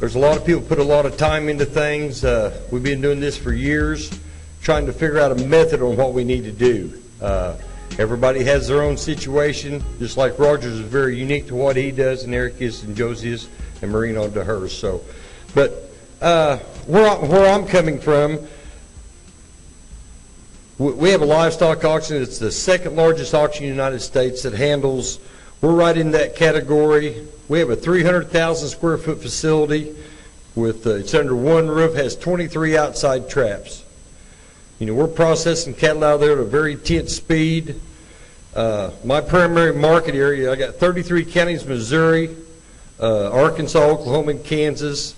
There's a lot of people put a lot of time into things. We've been doing this for years, trying to figure out a method on what we need to do. Everybody has their own situation, just like Rogers is very unique to what he does, and Eric is, and Josie is, and Marino to hers. So, but where I'm coming from, we have a livestock auction. It's the second largest auction in the United States that handles, we're right in that category. We have a 300,000 square foot facility with, it's under one roof, has 23 outside traps. You know, we're processing cattle out there at a very intense speed. My primary market area, I got 33 counties, Missouri, Arkansas, Oklahoma, and Kansas.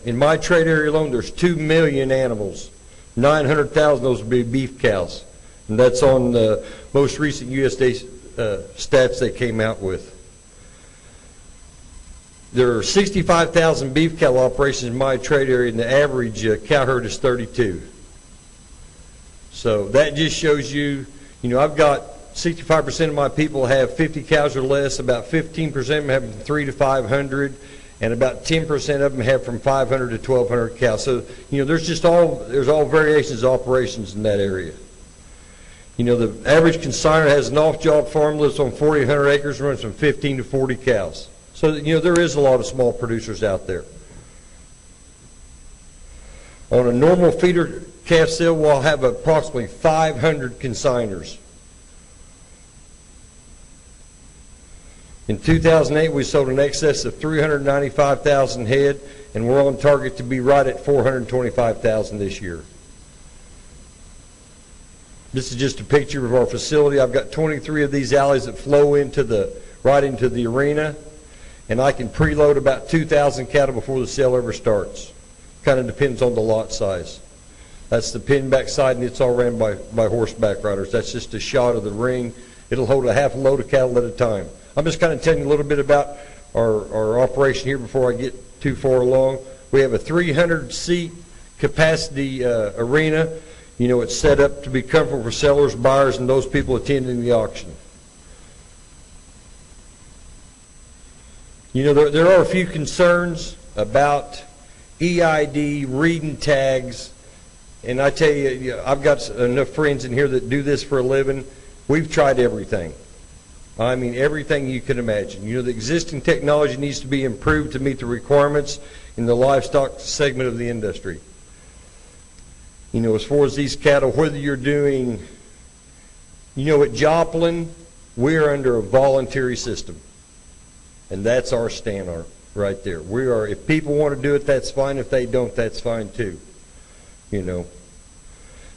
In my trade area alone, there's 2 million animals. 900,000 of those would be beef cows. And that's on the most recent USDA stats they came out with. There are 65,000 beef cattle operations in my trade area, and the average cow herd is 32. So that just shows you, you know, I've got 65% of my people have 50 cows or less, about 15% of them have from 3 to 500, and about 10% of them have from 500 to 1,200 cows. So, you know, there's all variations of operations in that area. You know, the average consignor has an off-job farm, lives on 4,800 acres, and runs from 15 to 40 cows. So, you know, there is a lot of small producers out there. On a normal feeder calf sale, we'll have approximately 500 consignors. In 2008, we sold in excess of 395,000 head, and we're on target to be right at 425,000 this year. This is just a picture of our facility. I've got 23 of these alleys that flow right into the arena, and I can preload about 2,000 cattle before the sale ever starts. Kind of depends on the lot size. That's the pinback side, and it's all ran by horseback riders. That's just a shot of the ring. It'll hold a half a load of cattle at a time. I'm just kind of telling you a little bit about our operation here before I get too far along. We have a 300-seat capacity arena. You know, it's set up to be comfortable for sellers, buyers, and those people attending the auction. You know, there are a few concerns about EID, reading tags, and I tell you, I've got enough friends in here that do this for a living. We've tried everything. I mean, everything you can imagine. You know, the existing technology needs to be improved to meet the requirements in the livestock segment of the industry. You know, as far as these cattle, whether you're doing, you know, at Joplin, we're under a voluntary system. And that's our stand right there. We are, if people want to do it, that's fine. If they don't, that's fine too. You know.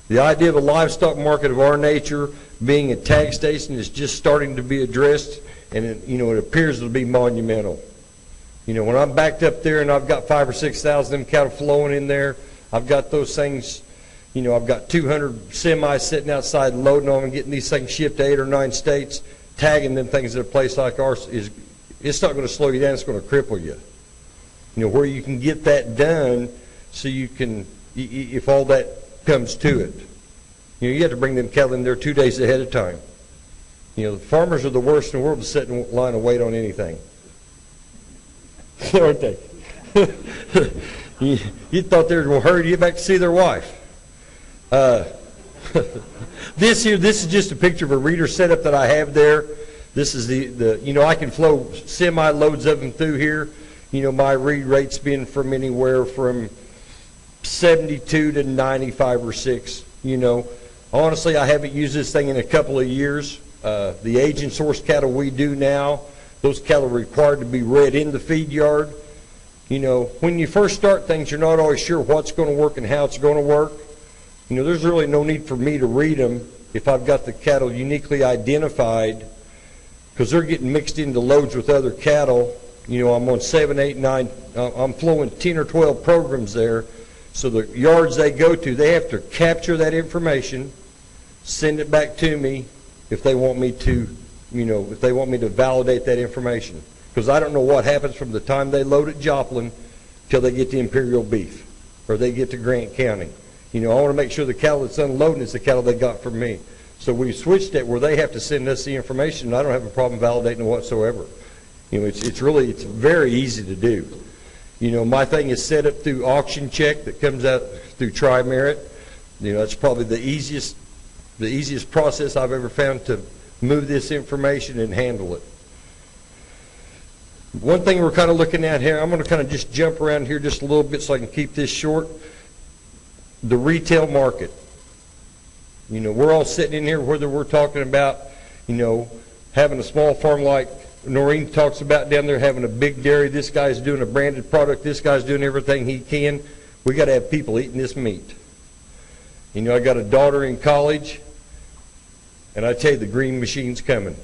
The idea of a livestock market of our nature being a tag station is just starting to be addressed, and it appears it'll be monumental. You know, when I'm backed up there and I've got 5,000 or 6,000 of them cattle flowing in there, I've got those things, you know, I've got 200 semis sitting outside loading on them and getting these things shipped to 8 or 9 states, tagging them things at a place like ours it's not going to slow you down, it's going to cripple you. You know, where you can get that done so you can, if all that comes to it. You know, you have to bring them cattle in there 2 days ahead of time. You know, the farmers are the worst in the world to sit in line and wait on anything. Aren't they? you thought they were going to hurry to get back to see their wife. This is just a picture of a reader setup that I have there. This is you know, I can flow semi-loads of them through here. You know, my read rate's been from anywhere from 72 to 95 or 6, you know. Honestly, I haven't used this thing in a couple of years. The agent source cattle we do now, those cattle are required to be read in the feed yard. You know, when you first start things, you're not always sure what's going to work and how it's going to work. You know, there's really no need for me to read them if I've got the cattle uniquely identified, because they're getting mixed into loads with other cattle. You know, I'm on 7, 8, 9, I'm flowing 10 or 12 programs there. So the yards they go to, they have to capture that information, send it back to me if they want me to, you know, if they want me to validate that information. Because I don't know what happens from the time they load at Joplin till they get to Imperial Beef or they get to Grant County. You know, I want to make sure the cattle that's unloading is the cattle they got from me. So we switched it where they have to send us the information, and I don't have a problem validating it whatsoever. You know, it's very easy to do. You know, my thing is set up through auction check that comes out through Tri-Merit. You know, that's probably the easiest process I've ever found to move this information and handle it. One thing we're kind of looking at here, I'm going to kind of just jump around here just a little bit so I can keep this short. The retail market. You know, we're all sitting in here, whether we're talking about, you know, having a small farm like Noreen talks about down there, having a big dairy. This guy's doing a branded product. This guy's doing everything he can. We got to have people eating this meat. You know, I got a daughter in college, and I tell you, the green machine's coming.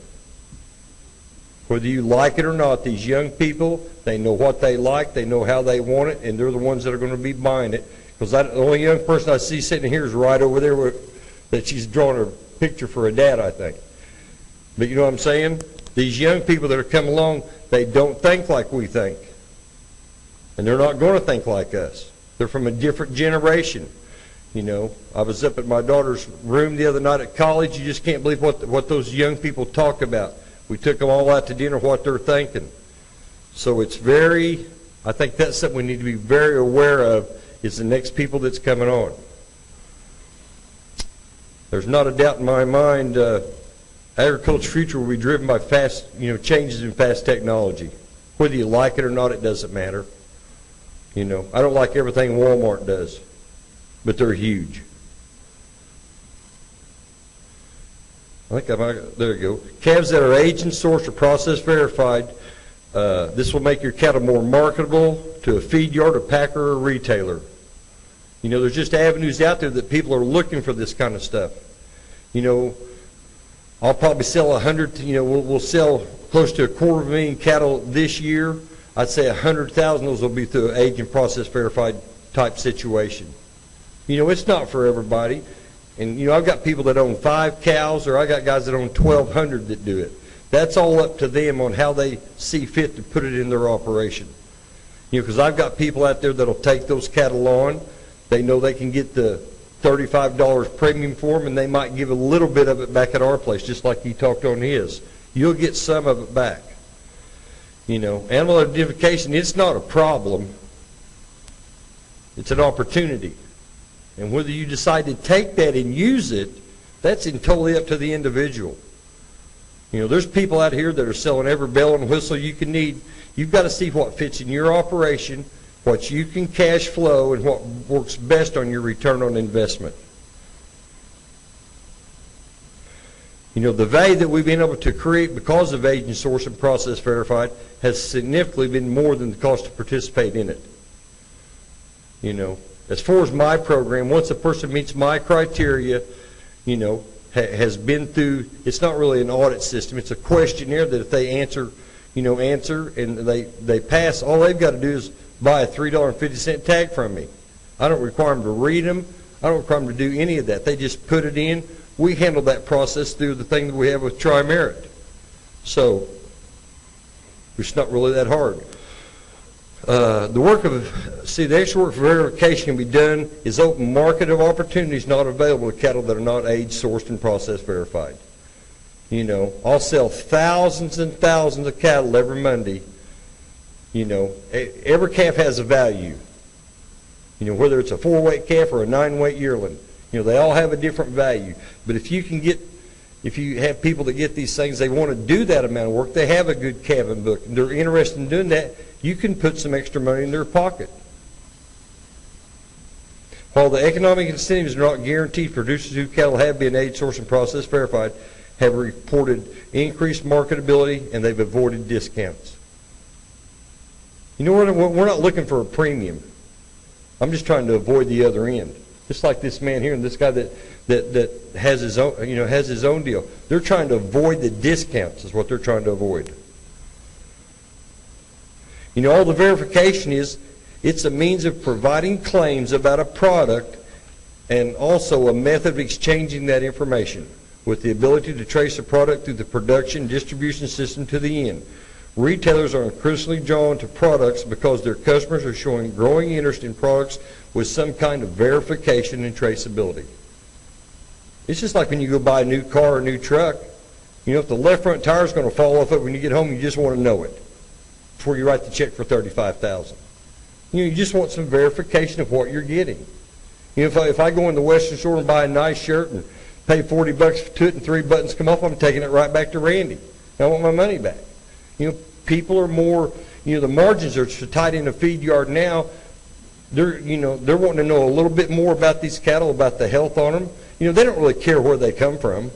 Whether you like it or not, these young people, they know what they like, they know how they want it, and they're the ones that are going to be buying it. Because the only young person I see sitting here is right over there that she's drawing a picture for her dad, I think. But you know what I'm saying? These young people that are coming along, they don't think like we think. And they're not going to think like us. They're from a different generation. You know, I was up at my daughter's room the other night at college. You just can't believe what those young people talk about. We took them all out to dinner, what they're thinking. So it's I think that's something we need to be very aware of, is the next people that's coming on. There's not a doubt in my mind agriculture's future will be driven by fast, changes in fast technology. Whether you like it or not, it doesn't matter. You know, I don't like everything Walmart does, but they're huge. I think there you go. Calves that are aged and sourced or process verified. This will make your cattle more marketable to a feed yard, a packer, or a retailer. You know, there's just avenues out there that people are looking for this kind of stuff. You know, I'll probably sell 100, we'll sell close to 250,000 cattle this year. I'd say 100,000 of those will be through an age and process verified type situation. You know, it's not for everybody. And, I've got people that own 5 cows, or I got guys that own 1,200 that do it. That's all up to them on how they see fit to put it in their operation. Because I've got people out there that'll take those cattle on. They know they can get the $35 premium for them, and they might give a little bit of it back at our place, just like he talked on his. You'll get some of it back. Animal identification, it's not a problem. It's an opportunity. And whether you decide to take that and use it, that's totally up to the individual. There's people out here that are selling every bell and whistle you can need. You've got to see what fits in your operation, what you can cash flow, and what works best on your return on investment. The value that we've been able to create because of agent source and process verified has significantly been more than the cost to participate in it. As far as my program, once a person meets my criteria, has been through, it's not really an audit system, it's a questionnaire that if they answer and they pass, all they've got to do is buy a $3.50 tag from me. I don't require them to read them. I don't require them to do any of that. They just put it in. We handle that process through the thing that we have with Tri-Merit. So it's not really that hard. The extra work for verification can be done is open market of opportunities not available to cattle that are not age, sourced, and process verified. I'll sell thousands and thousands of cattle every Monday. Every calf has a value. Whether it's a 4-weight calf or a 9-weight yearling, they all have a different value. But if you have people that get these things, they want to do that amount of work, they have a good calving book, and they're interested in doing that, you can put some extra money in their pocket. While the economic incentives are not guaranteed, producers whose cattle have been age, sourced, and process verified have reported increased marketability, and they've avoided discounts. We're not looking for a premium. I'm just trying to avoid the other end. Just like this man here and this guy that has his own, has his own deal. They're trying to avoid the discounts is what they're trying to avoid. All the verification it's a means of providing claims about a product and also a method of exchanging that information with the ability to trace a product through the production distribution system to the end. Retailers are increasingly drawn to products because their customers are showing growing interest in products with some kind of verification and traceability. It's just like when you go buy a new car or a new truck. If the left front tire is going to fall off it when you get home, you just want to know it before you write the check for $35,000. You just want some verification of what you're getting. If I go in the Western store and buy a nice shirt and pay $40 to it and 3 buttons come off, I'm taking it right back to Randy. I want my money back. People are more, the margins are so tight in the feed yard now. They're wanting to know a little bit more about these cattle, about the health on them. They don't really care where they come from.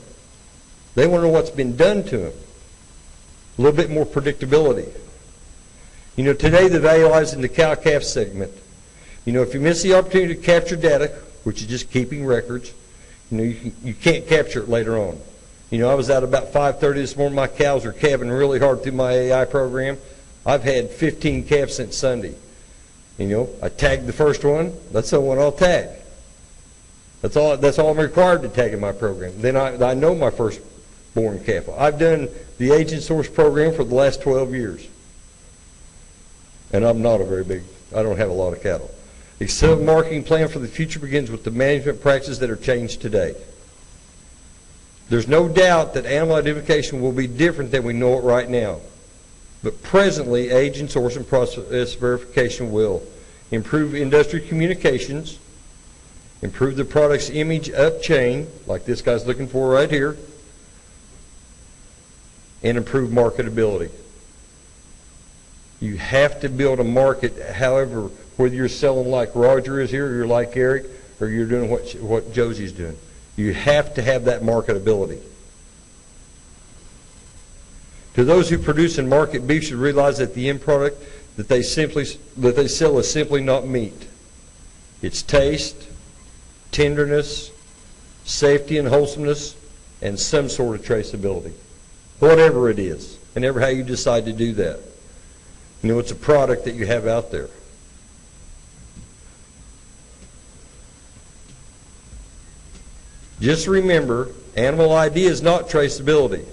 They want to know what's been done to them. A little bit more predictability. Today the value lies in the cow-calf segment. If you miss the opportunity to capture data, which is just keeping records, you can't capture it later on. I was out about 5:30 this morning. My cows are calving really hard through my AI program. I've had 15 calves since Sunday. I tagged the first one. That's the one I'll tag. That's all I'm required to tag in my program. Then I know my first-born calf. I've done the agent source program for the last 12 years. And I'm not I don't have a lot of cattle. The sales marketing plan for the future begins with the management practices that are changed today. There's no doubt that animal identification will be different than we know it right now. But presently, agent source and process verification will improve industry communications, improve the product's image up chain, like this guy's looking for right here, and improve marketability. You have to build a market, however, whether you're selling like Roger is here, or you're like Eric, or you're doing what Josie's doing. You have to have that marketability. To those who produce and market beef should realize that the end product that they sell is simply not meat. It's taste, tenderness, safety and wholesomeness, and some sort of traceability. Whatever it is, and ever how you decide to do that. It's a product that you have out there. Just remember, animal ID is not traceability.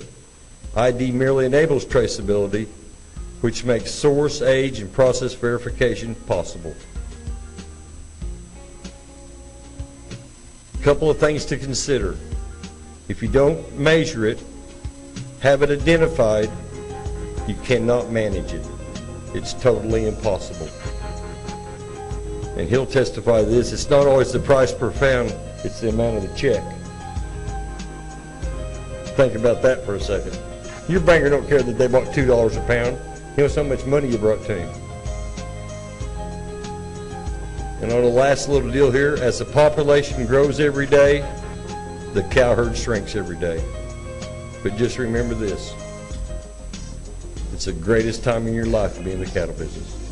ID merely enables traceability, which makes source, age, and process verification possible. A couple of things to consider. If you don't measure it, have it identified, you cannot manage it. It's totally impossible. And he'll testify to this. It's not always the price per pound, it's the amount of the check. Think about that for a second. Your banker don't care that they bought $2 a pound. He knows how much money you brought to him. And on the last little deal here, as the population grows every day, the cow herd shrinks every day. But just remember this. It's the greatest time in your life to be in the cattle business.